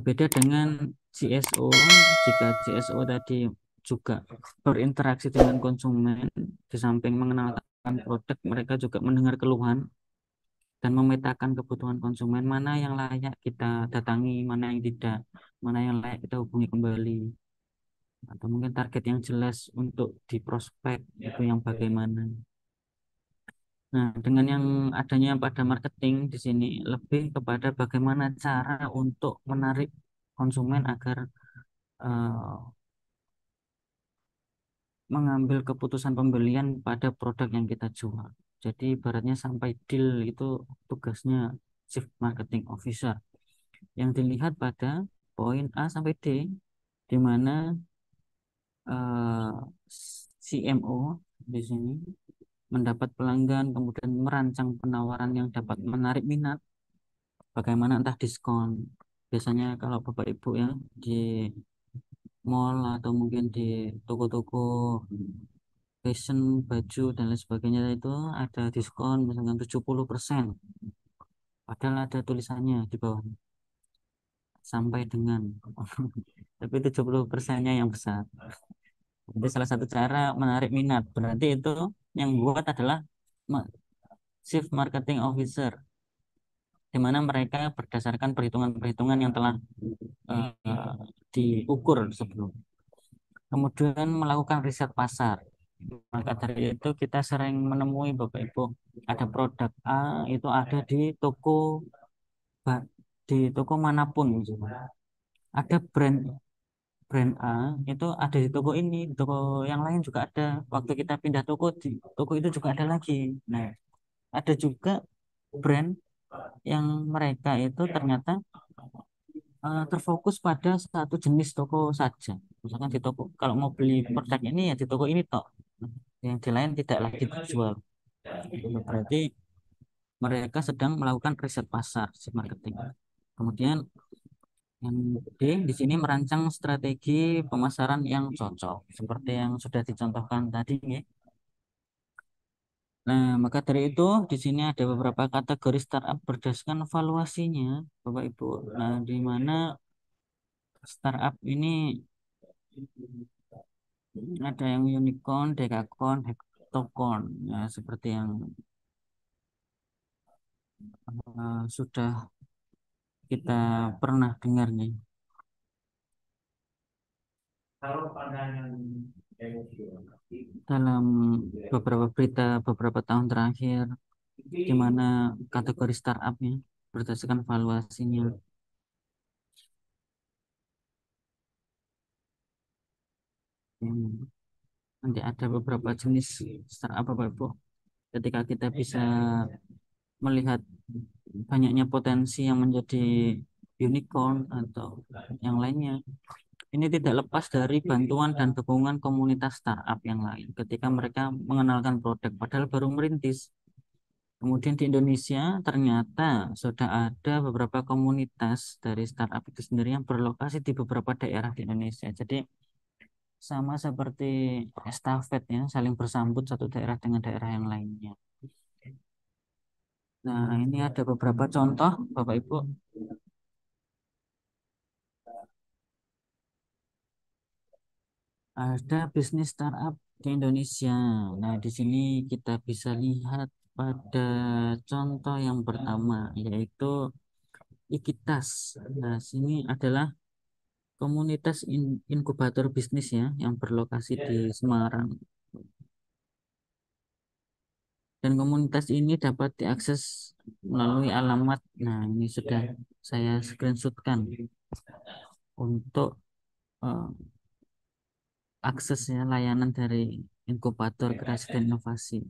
Berbeda dengan CSO, jika CSO tadi juga berinteraksi dengan konsumen, di samping mengenalkan produk, mereka juga mendengar keluhan dan memetakan kebutuhan konsumen, mana yang layak kita datangi, mana yang tidak, mana yang layak kita hubungi kembali, atau mungkin target yang jelas untuk di prospek itu yang bagaimana. Nah, dengan yang adanya pada marketing di sini lebih kepada bagaimana cara untuk menarik konsumen agar eh, mengambil keputusan pembelian pada produk yang kita jual. Jadi ibaratnya sampai deal itu tugasnya Chief Marketing Officer yang dilihat pada poin A sampai D, di mana eh, CMO di sini mendapat pelanggan, kemudian merancang penawaran yang dapat menarik minat, bagaimana entah diskon. Biasanya kalau Bapak Ibu ya di mall atau mungkin di toko-toko fashion, baju dan lain sebagainya itu ada diskon misalkan 70%. Padahal ada tulisannya di bawah sampai dengan tapi 70%-nya yang besar. Itu salah satu cara menarik minat. Berarti itu yang buat adalah Chief Marketing Officer, di mana mereka berdasarkan perhitungan-perhitungan yang telah eh, diukur sebelum. Kemudian melakukan riset pasar. Maka dari itu kita sering menemui Bapak Ibu ada produk A itu ada di ba- toko manapun gitu. Ada brand A itu ada di toko ini, di toko yang lain juga ada. Waktu kita pindah toko di toko itu juga ada lagi. Nah, ada juga brand yang mereka itu ternyata terfokus pada satu jenis toko saja. Misalkan di toko, kalau mau beli produk ini ya di toko ini tok. Yang di lain tidak lagi dijual. Berarti mereka sedang melakukan riset pasar si marketing. Kemudian yang D di sini merancang strategi pemasaran yang cocok seperti yang sudah dicontohkan tadi ya. Nah, maka dari itu di sini ada beberapa kategori startup berdasarkan valuasinya, Bapak Ibu. Nah, di mana startup ini ada yang unicorn, decacorn, hectocorn, ya, seperti yang sudah kita pernah dengar nih dalam beberapa berita beberapa tahun terakhir, di mana kategori startupnya berdasarkan valuasinya. Hmm, Nanti ada beberapa jenis startup Bapak Ibu. Ketika kita bisa melihat banyaknya potensi yang menjadi unicorn atau yang lainnya, ini tidak lepas dari bantuan dan dukungan komunitas startup yang lain ketika mereka mengenalkan produk padahal baru merintis. Kemudian di Indonesia ternyata sudah ada beberapa komunitas dari startup itu sendiri yang berlokasi di beberapa daerah di Indonesia. Jadi sama seperti estafet ya, saling bersambut satu daerah dengan daerah yang lainnya. Nah, ini ada beberapa contoh, Bapak Ibu. Ada bisnis startup di Indonesia. Nah, di sini kita bisa lihat pada contoh yang pertama, yaitu Ikitas. Nah, sini adalah komunitas inkubator bisnis ya, yang berlokasi di Semarang. Dan komunitas ini dapat diakses melalui alamat. Nah, ini sudah saya screenshotkan untuk eh, aksesnya layanan dari inkubator kreasi dan inovasi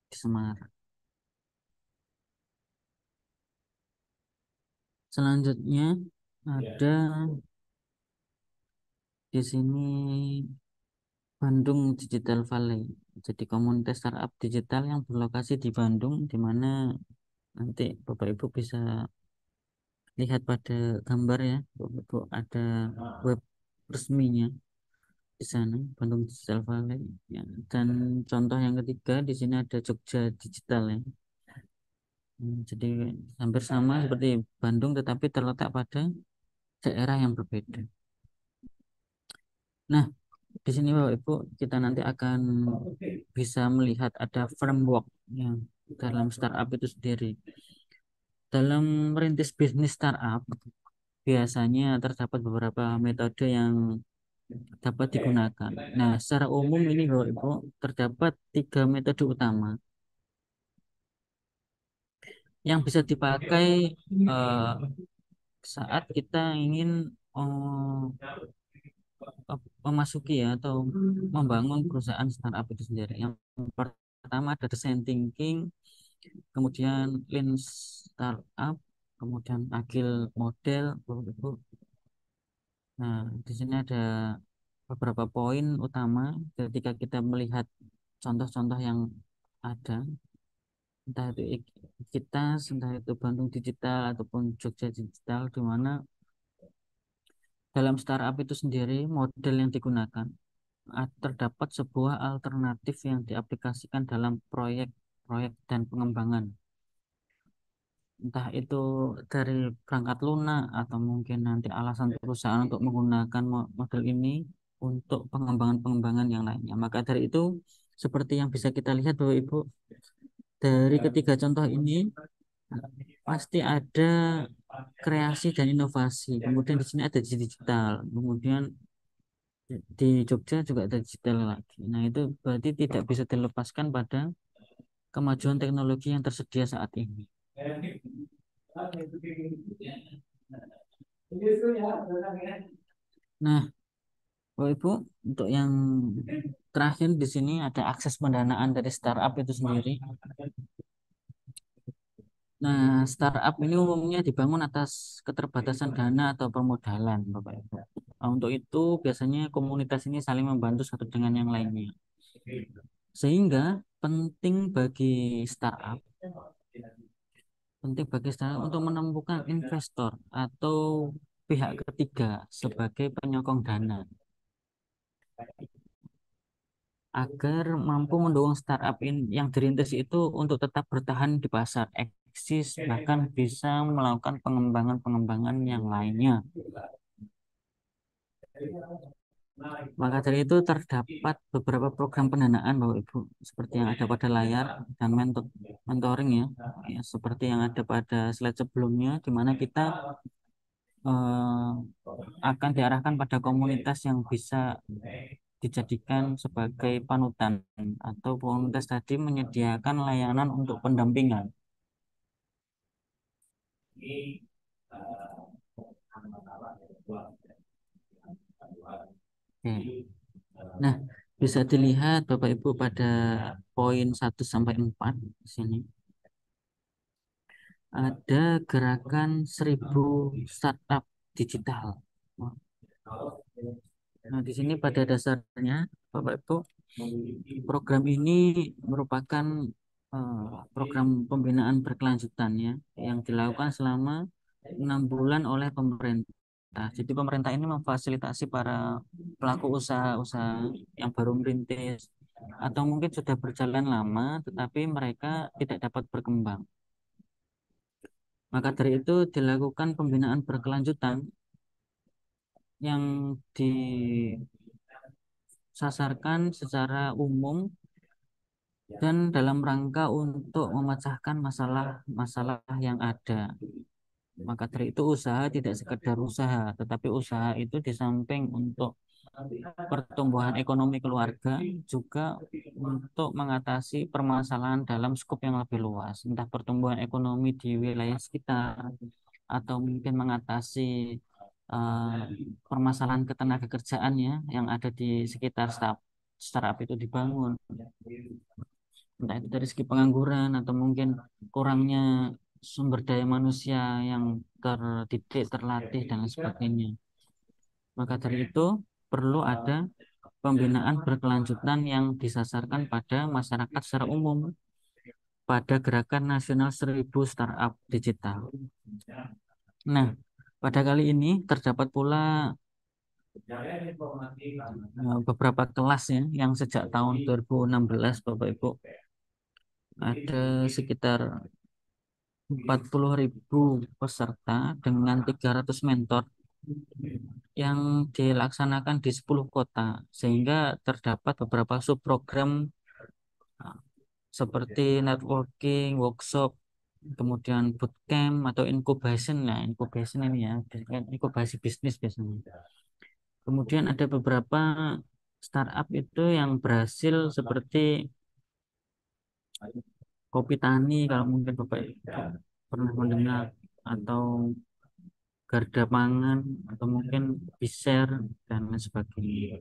di Semarang. Selanjutnya ada di sini Bandung Digital Valley. Jadi komunitas startup digital yang berlokasi di Bandung, di mana nanti Bapak Ibu bisa lihat pada gambar ya, Bapak Ibu ada web resminya di sana, Bandung Digital Valley. Ya. Dan contoh yang ketiga di sini ada Jogja Digital ya. Jadi hampir sama seperti Bandung, tetapi terletak pada daerah yang berbeda. Nah, di sini Bapak Ibu kita nanti akan bisa melihat ada framework yang dalam startup itu sendiri. Dalam merintis bisnis startup, biasanya terdapat beberapa metode yang dapat digunakan. Nah, secara umum ini Bapak Ibu terdapat tiga metode utama yang bisa dipakai eh, saat kita ingin memasuki ya atau membangun perusahaan startup itu sendiri. Yang pertama ada design thinking, kemudian lean startup, kemudian agile model, Bapak Ibu. Nah, di sini ada beberapa poin utama ketika kita melihat contoh-contoh yang ada, entah itu kita, entah itu Bandung Digital ataupun Jogja Digital, di mana dalam startup itu sendiri model yang digunakan terdapat sebuah alternatif yang diaplikasikan dalam proyek-proyek dan pengembangan. Entah itu dari perangkat lunak atau mungkin nanti alasan perusahaan untuk menggunakan model ini untuk pengembangan-pengembangan yang lainnya. Maka dari itu, seperti yang bisa kita lihat Bapak Ibu, dari ketiga contoh ini pasti ada kreasi dan inovasi. Kemudian di sini ada digital. Kemudian di Jogja juga ada digital lagi. Nah, itu berarti tidak bisa dilepaskan pada kemajuan teknologi yang tersedia saat ini. Nah, Bapak Ibu, untuk yang terakhir di sini ada akses pendanaan dari startup itu sendiri. Nah, startup ini umumnya dibangun atas keterbatasan dana atau permodalan, Bapak Ibu. Nah, untuk itu biasanya komunitas ini saling membantu satu dengan yang lainnya. Sehingga penting bagi startup, penting bagi startup untuk menemukan investor atau pihak ketiga sebagai penyokong dana agar mampu mendukung startup yang dirintis itu untuk tetap bertahan di pasar, eksis, bahkan bisa melakukan pengembangan-pengembangan yang lainnya. Maka dari itu terdapat beberapa program pendanaan Bapak Ibu seperti yang ada pada layar dan mentoring ya, ya seperti yang ada pada slide sebelumnya di mana kita eh, akan diarahkan pada komunitas yang bisa dijadikan sebagai panutan atau komunitas tadi menyediakan layanan untuk pendampingan. Oke. Nah, bisa dilihat Bapak Ibu pada poin 1 sampai 4 di sini ada gerakan 1.000 startup digital. Nah, di sini pada dasarnya Bapak Ibu, program ini merupakan program pembinaan berkelanjutan ya yang dilakukan selama 6 bulan oleh pemerintah. Jadi pemerintah ini memfasilitasi para pelaku usaha-usaha yang baru merintis atau mungkin sudah berjalan lama tetapi mereka tidak dapat berkembang. Maka dari itu dilakukan pembinaan berkelanjutan yang disasarkan secara umum dan dalam rangka untuk memecahkan masalah-masalah yang ada. Maka dari itu usaha tidak sekedar usaha, tetapi usaha itu di samping untuk pertumbuhan ekonomi keluarga juga untuk mengatasi permasalahan dalam skop yang lebih luas, entah pertumbuhan ekonomi di wilayah sekitar atau mungkin mengatasi eh, permasalahan ketenaga kerjaan ya yang ada di sekitar startup itu dibangun, entah itu dari segi pengangguran atau mungkin kurangnya sumber daya manusia yang terdidik, terlatih dan lain sebagainya. Maka dari itu perlu ada pembinaan berkelanjutan yang disasarkan pada masyarakat secara umum pada Gerakan Nasional 1.000 Startup Digital. Nah, pada kali ini terdapat pula beberapa kelas ya yang sejak tahun 2016 Bapak Ibu ada sekitar 40.000 peserta dengan 300 mentor. yang dilaksanakan di 10 kota, sehingga terdapat beberapa subprogram uh, seperti networking, workshop, kemudian bootcamp atau incubation. Nah, incubation ini ya, inkubasi bisnis biasanya. Kemudian ada beberapa startup itu yang berhasil seperti Kopi Tani, kalau mungkin Bapak pernah mendengar, atau Garda Pangan, atau mungkin Biser dan lain sebagainya.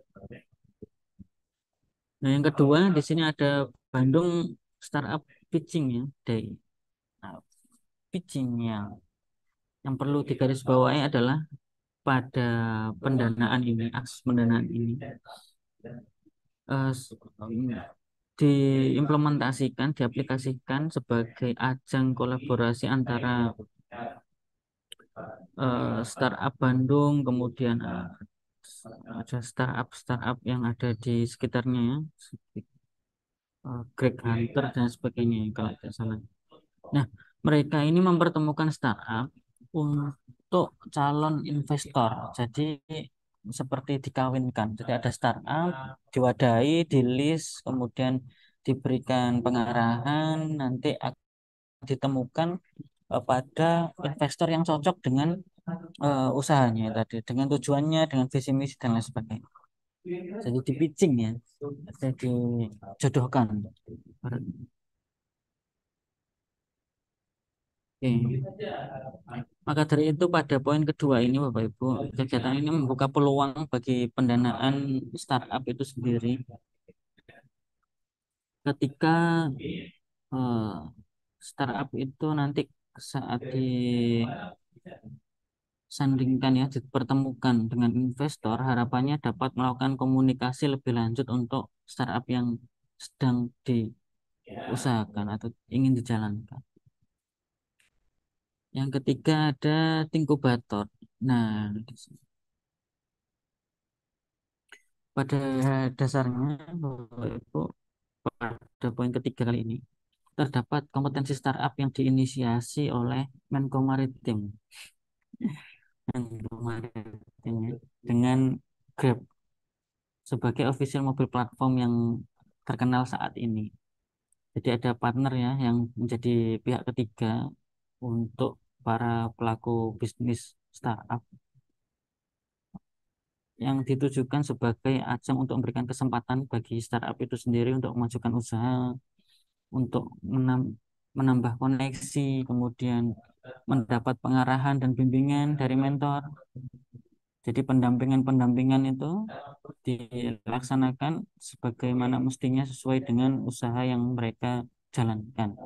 Nah, yang kedua di sini ada Bandung Startup Pitching ya, Day. Nah, pitching yang perlu digarisbawahi adalah pada pendanaan ini, akses pendanaan ini diimplementasikan, diaplikasikan sebagai ajang kolaborasi antara startup Bandung, kemudian ada startup-startup yang ada di sekitarnya ya, seperti Greg Hunter dan sebagainya kalau tidak salah. Nah, mereka ini mempertemukan startup untuk calon investor. Jadi seperti dikawinkan. Jadi ada startup, diwadahi, di list, kemudian diberikan pengarahan, nanti akan ditemukan pada investor yang cocok dengan usahanya tadi, dengan tujuannya, dengan visi misi dan lain sebagainya. Jadi di pitching ya, jadi dijodohkan. Oke. Maka dari itu pada poin kedua ini Bapak Ibu, kegiatan ini membuka peluang bagi pendanaan startup itu sendiri ketika eh, startup itu nanti saat disandingkan ya, dipertemukan dengan investor, harapannya dapat melakukan komunikasi lebih lanjut untuk startup yang sedang diusahakan atau ingin dijalankan. Yang ketiga ada inkubator. Nah, pada dasarnya Bapak Ibu, pada poin ketiga kali ini terdapat kompetensi startup yang diinisiasi oleh Menko Maritim, Menko Maritim ya, dengan Grab sebagai official mobil platform yang terkenal saat ini. Jadi ada partner ya yang menjadi pihak ketiga untuk para pelaku bisnis startup yang ditujukan sebagai ajang untuk memberikan kesempatan bagi startup itu sendiri untuk memajukan usaha, untuk menambah koneksi, kemudian mendapat pengarahan dan bimbingan dari mentor. Jadi pendampingan-pendampingan itu dilaksanakan sebagaimana mestinya sesuai dengan usaha yang mereka jalankan,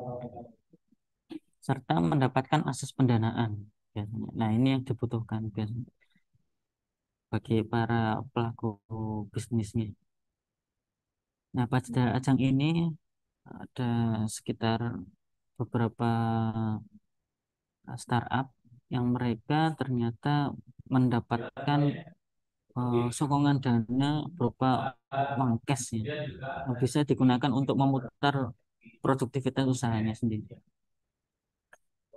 serta mendapatkan akses pendanaan biasanya. Nah, ini yang dibutuhkan biasanya bagi para pelaku bisnisnya. Nah, pada ajang ini ada sekitar beberapa startup yang mereka ternyata mendapatkan sokongan dana berupa uang cash ya, yang bisa digunakan untuk memutar produktivitas usahanya sendiri.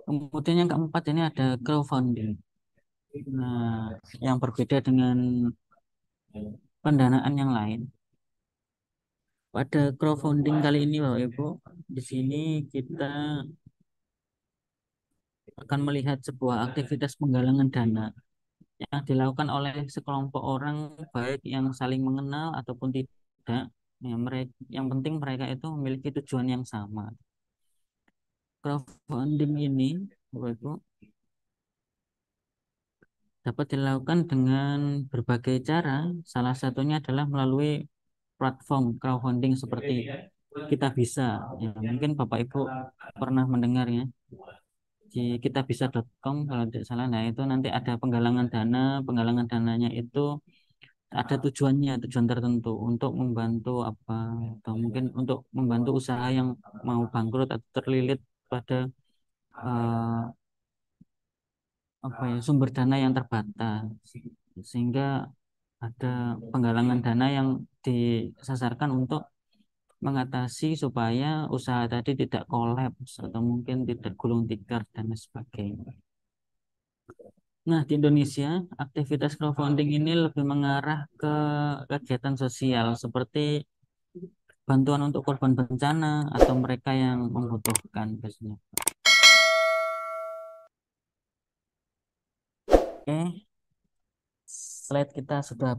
Kemudian yang keempat ini ada crowdfunding. Nah, yang berbeda dengan pendanaan yang lain. Pada crowdfunding kali ini, Bapak Ibu, di sini kita akan melihat sebuah aktivitas penggalangan dana yang dilakukan oleh sekelompok orang, baik yang saling mengenal ataupun tidak. Ya, mereka, yang penting mereka itu memiliki tujuan yang sama. Crowdfunding ini, Bapak Ibu, dapat dilakukan dengan berbagai cara. Salah satunya adalah melalui platform crowdfunding seperti Kita Bisa. Ya, mungkin Bapak Ibu pernah mendengarnya di kitabisa.com kalau tidak salah. Nah, itu nanti ada penggalangan dana. Penggalangan dananya itu ada tujuannya, tujuan tertentu untuk membantu apa, atau mungkin untuk membantu usaha yang mau bangkrut atau terlilit pada eh, apa ya, sumber dana yang terbatas, sehingga ada penggalangan dana yang disasarkan untuk mengatasi supaya usaha tadi tidak kolaps atau mungkin tidak gulung tikar dan sebagainya. Nah, di Indonesia, aktivitas crowdfunding ini lebih mengarah ke kegiatan sosial seperti bantuan untuk korban bencana atau mereka yang membutuhkan biasanya. Oke, slide kita sudah